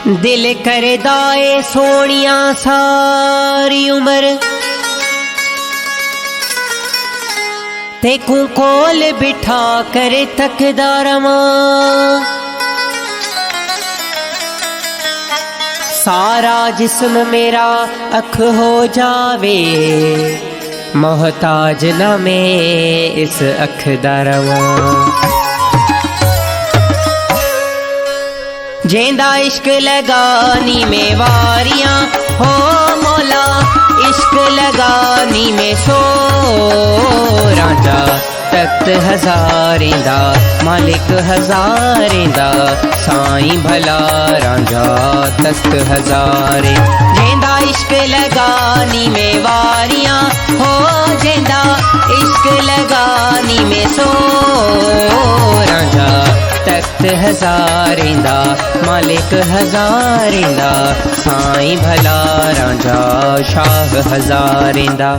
दिल करदा ए सोनिया सारी उम्र तेकू कोल बिठा कर तकदा रवां। सारा जिस्म मेरा अख हो जावे, मोहताज ना मैं इस अख दा रवां। जेंदा इश्क लगानी में वारियां हो मौला, इश्क लगानी में सो राजा। तख्त हज़ारें दा मालिक हज़ारें दा, साईं भला राजा तख्त हज़ारें। जेंदा इश्क लगानी में वारियां हो, जेंदा इश्क लगानी में सो राजा। तख्त हज़ारें दा मालिक हज़ारें दा, साईं भला राजा शाह हज़ारें दा।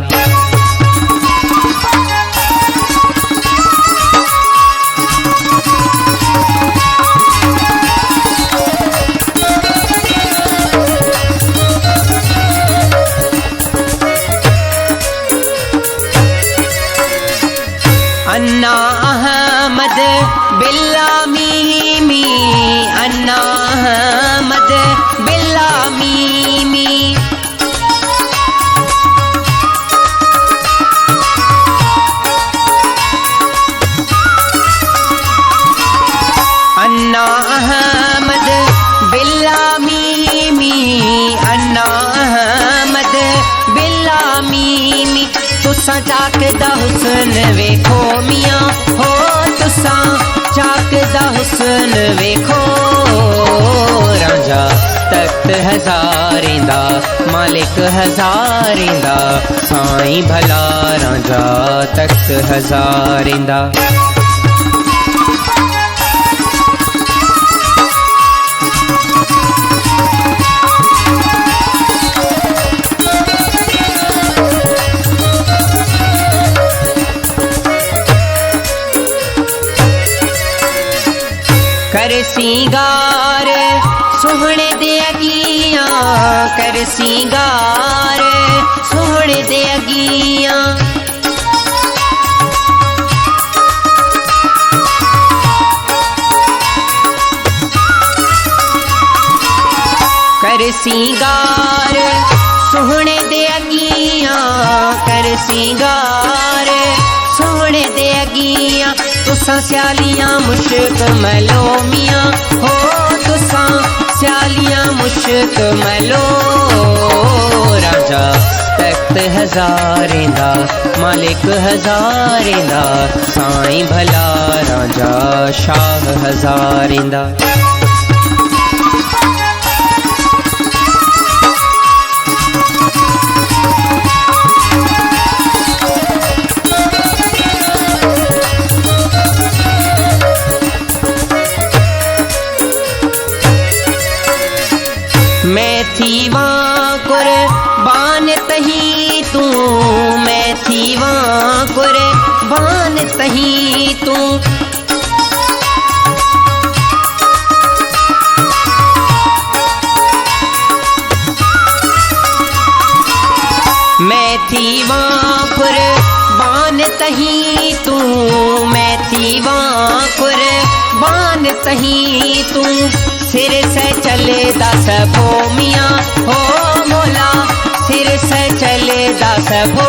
अन्ना अहमद बिल्ला मीमी, अन्ना अहमद बिल्ला मीमी। अन्ना अहमद बिल्ला मीमी, अन्ना अहमद बिल्ला मीमी। तुसा चाकदा हुस्न वेखो मियां हो, तुसा चाकदा हुस्न वेखो राजा। तख्त हज़ारें दा मालिक हज़ारें दा, साईं भला राजा तख्त हज़ारें दा। कर सिंगार सोहणे दे अगियां, कर सिंगार सोहणे दे अगियां। कर सिंगार सोहणे दे अगियां, कर सिंगार सोहणे दे अगियां। तुसां स्यालियां मुश्क मलो मियां हो, तुसां स्यालियां मुश्क मलो राजा। तख्त हज़ारें दा मालिक हज़ारें दा, साईं भला राजा शाह हज़ारें दा। मैं थी वहाँ कुर्बान तही तू, मैं थी वहाँ कुर्बान तही तू। मैं थी वहाँ कुर्बान तही तू, मैं थी वहाँ कुर्बान तही तू। सिर से चले सबो मियां हो मौला, सिर से चले सबो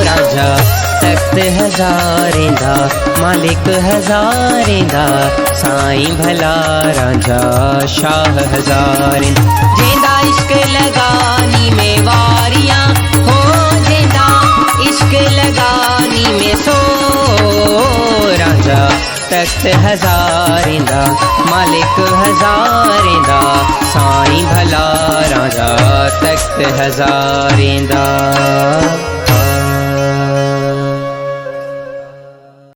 राजा। तख्त हज़ारें दा मालिक हज़ारें दा, साईं भला राजा शाह हज़ारें। जेंदा इश्क लगानी में वारियां हो, जेंदा इश्क लगानी में सो राजा। तख्त हज़ारें दा मालिक हज़ारें दा, साईं भला राजा तख्त हज़ारें दा।